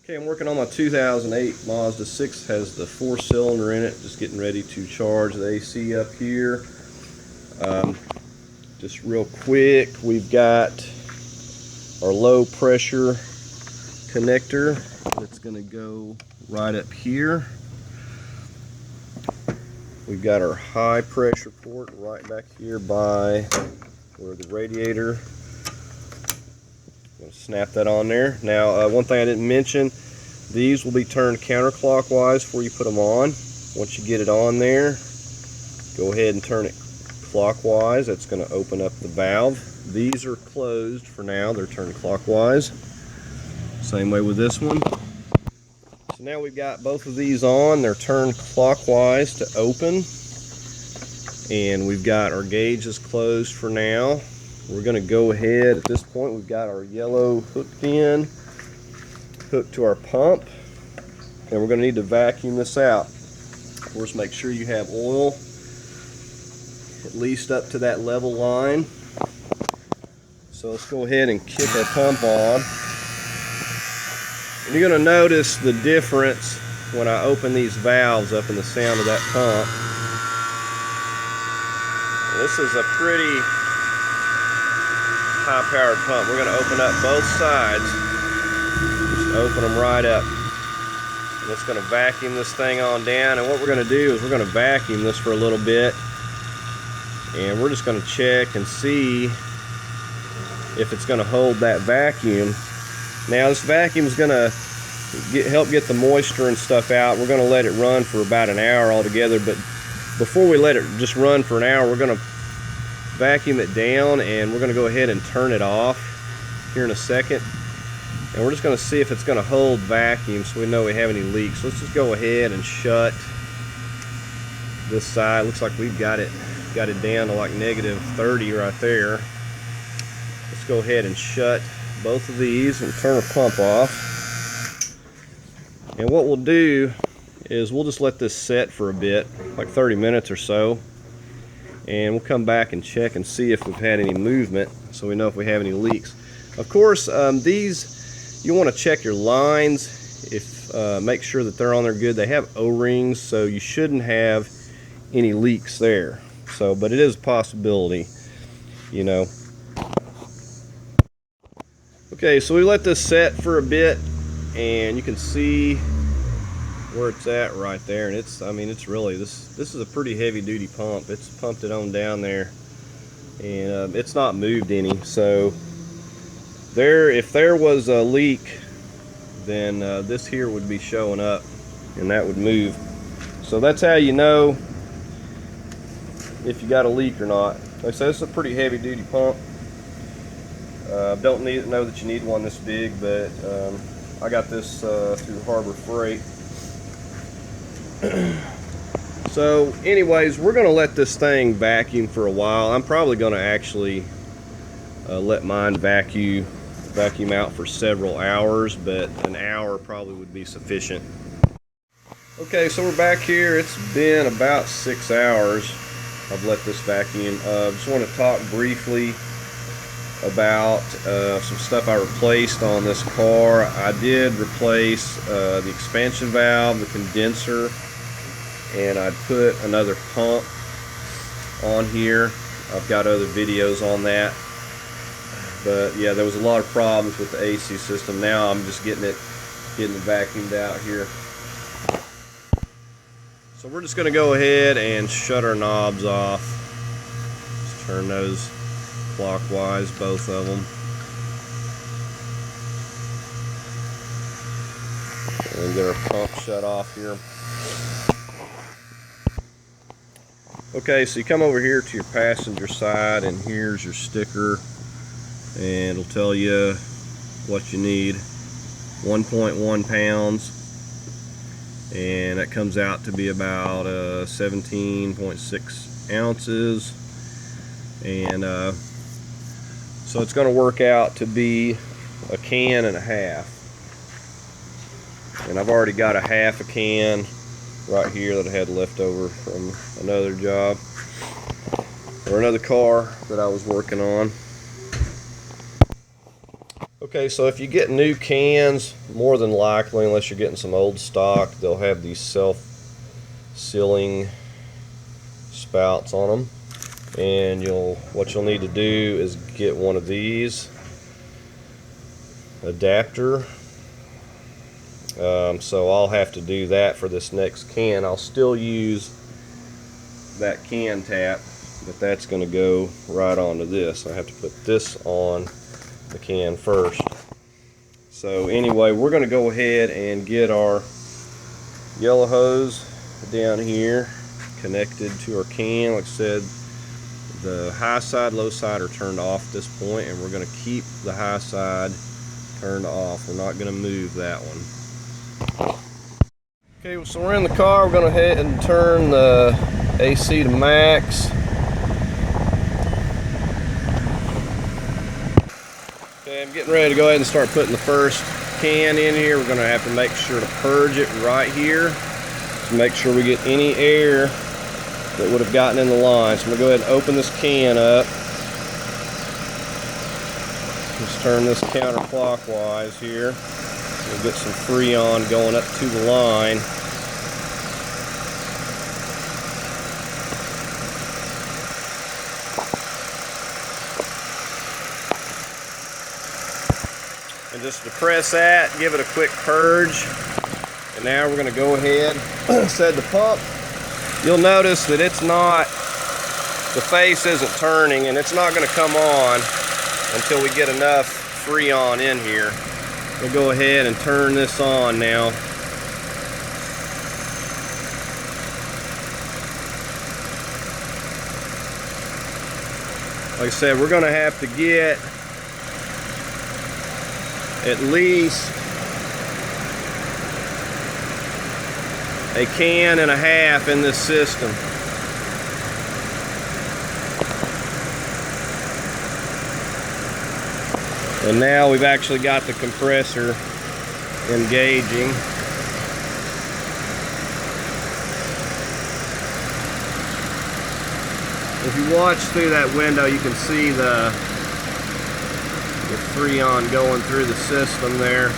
Okay, I'm working on my 2008 Mazda 6. Has the 4-cylinder in it. Just getting ready to charge the AC up here. Just real quick, we've got our low pressure connector that's going to go right up here. We've got our high pressure port right back here by where the radiator. I'm going to snap that on there. Now, one thing I didn't mention, these will be turned counterclockwise before you put them on. Once you get it on there, go ahead and turn it clockwise. That's going to open up the valve. These are closed for now. They're turned clockwise. Same way with this one. So now we've got both of these on. They're turned clockwise to open. And we've got our gauges closed for now. We're going to go ahead, at this point we've got our yellow hooked in, hooked to our pump, and we're going to need to vacuum this out. Of course, make sure you have oil at least up to that level line. So let's go ahead and kick our pump on. And you're going to notice the difference when I open these valves up in the sound of that pump. This is a pretty high-powered pump. We're going to open up both sides. Just open them right up. And it's going to vacuum this thing on down. And what we're going to do is we're going to vacuum this for a little bit. And we're just going to check and see if it's going to hold that vacuum. Now this vacuum is going to help get the moisture and stuff out. We're going to let it run for about an hour altogether. But before we let it just run for an hour, we're going to vacuum it down, and we're going to go ahead and turn it off here in a second, and we're just going to see if it's going to hold vacuum so we know we have any leaks. Let's just go ahead and shut this side. Looks like we've got it down to like -30 right there. Let's go ahead and shut both of these and turn our pump off. And what we'll do is we'll just let this set for a bit, like 30 minutes or so, and we'll come back and check and see if we've had any movement so we know if we have any leaks. Of course, these, you want to check your lines, make sure that they're on there good. They have O-rings, so you shouldn't have any leaks there. So, but it is a possibility, you know. Okay, so we let this set for a bit, and you can see where it's at right there, and it's, I mean, it's really, this is a pretty heavy duty pump. It's pumped it on down there, and it's not moved any. So if there was a leak, then this here would be showing up, and that would move. So that's how you know if you got a leak or not. Like I said, it's a pretty heavy duty pump. Don't know that you need one this big, but I got this through Harbor Freight. So anyways, we're going to let this thing vacuum for a while. I'm probably going to actually let mine vacuum out for several hours, but an hour probably would be sufficient. Okay, so we're back here. It's been about 6 hours I've let this vacuum. Just want to talk briefly about some stuff I replaced on this car. I did replace the expansion valve, the condenser, and I put another pump on here. I've got other videos on that. But yeah, there was a lot of problems with the AC system. Now I'm just getting it vacuumed out here. So we're just going to go ahead and shut our knobs off. Just turn those clockwise, both of them. And get our pump shut off here. Okay, so you come over here to your passenger side, and here's your sticker, and it'll tell you what you need. 1.1 pounds, and that comes out to be about 17.6 ounces, and so it's going to work out to be a can and a half. And I've already got a half a can right here that I had left over from another job or another car that I was working on. Okay, so if you get new cans, more than likely, unless you're getting some old stock, they'll have these self-sealing spouts on them. And what you'll need to do is get one of these adapter. So I'll have to do that for this next can. I'll still use that can tap, but that's going to go right onto this. I have to put this on the can first. So anyway, we're going to go ahead and get our yellow hose down here connected to our can. Like I said, the high side, low side are turned off at this point, and we're going to keep the high side turned off. We're not going to move that one. Okay, so we're in the car. We're going to head and turn the AC to max. Okay, I'm getting ready to go ahead and start putting the first can in here. We're going to have to make sure to purge it right here to make sure we get any air that would have gotten in the line. So I'm going to go ahead and open this can up. Just turn this counterclockwise here. We'll get some freon going up to the line. And just depress that, give it a quick purge. And now we're going to go ahead and set the pump. You'll notice that it's not, the face isn't turning, and it's not going to come on until we get enough freon in here. We'll go ahead and turn this on now. Like I said, we're going to have to get at least a can and a half in this system. And now we've actually got the compressor engaging. If you watch through that window, you can see the freon going through the system there.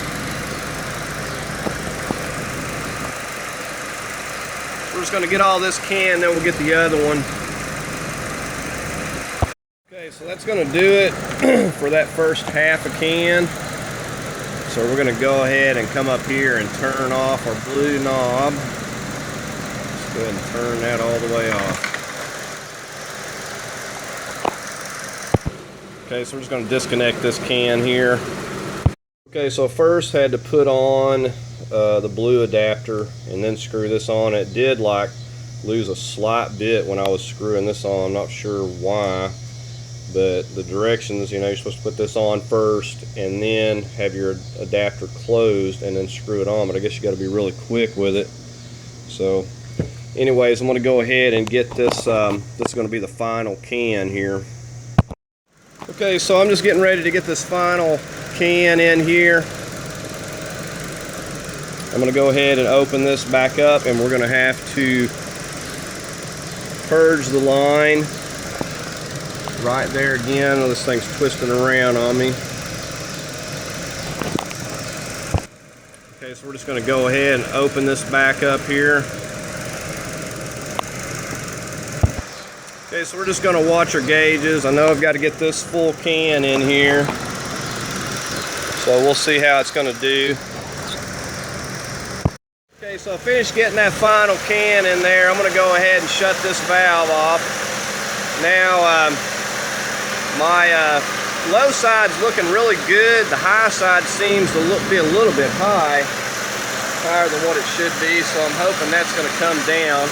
We're just going to get all this can, then we'll get the other one. Okay, so that's going to do it for that first half a can. So we're going to go ahead and come up here and turn off our blue knob. Let's go ahead and turn that all the way off. Okay, so we're just going to disconnect this can here. Okay, so first had to put on the blue adapter and then screw this on. It did like lose a slight bit when I was screwing this on. I'm not sure why, but the directions, you know, you're supposed to put this on first and then have your adapter closed and then screw it on, but I guess you got to be really quick with it. So anyways, I'm going to go ahead and get this. This is going to be the final can here. Okay, so I'm just getting ready to get this final can in here. I'm going to go ahead and open this back up, and we're going to have to purge the line right there again. Oh, this thing's twisting around on me. Okay, so we're just going to go ahead and open this back up here. Okay, so we're just going to watch our gauges. I know I've got to get this full can in here, so we'll see how it's going to do. Okay, so I finished getting that final can in there. I'm going to go ahead and shut this valve off. Now, my low side's looking really good. The high side seems to be a little bit higher than what it should be, so I'm hoping that's going to come down.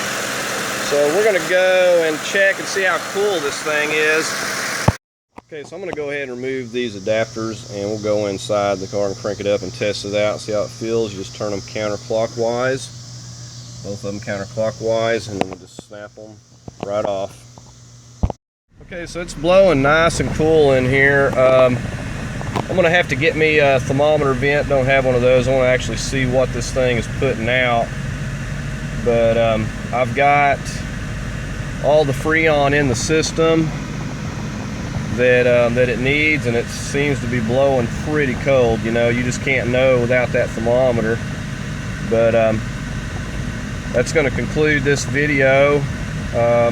So we're going to go and check and see how cool this thing is. Okay, so I'm going to go ahead and remove these adapters, and we'll go inside the car and crank it up and test it out, see how it feels. You just turn them counterclockwise, both of them counterclockwise, and then we'll just snap them right off. Okay, so it's blowing nice and cool in here. I'm going to have to get me a thermometer vent. Don't have one of those. I want to actually see what this thing is putting out. But I've got all the freon in the system. that it needs, and it seems to be blowing pretty cold. You know, you just can't know without that thermometer. But that's going to conclude this video. So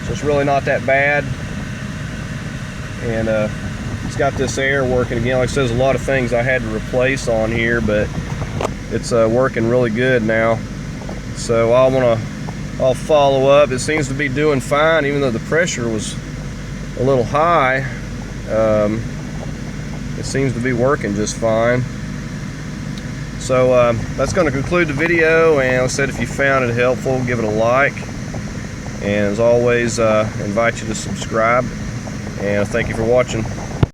it's really not that bad, and it's got this air working again. Like I said, there's a lot of things I had to replace on here, but it's working really good now. So I'll follow up. It seems to be doing fine, even though the pressure was a little high. It seems to be working just fine. So that's going to conclude the video, and like I said, if you found it helpful, give it a like, and as always, invite you to subscribe, and thank you for watching.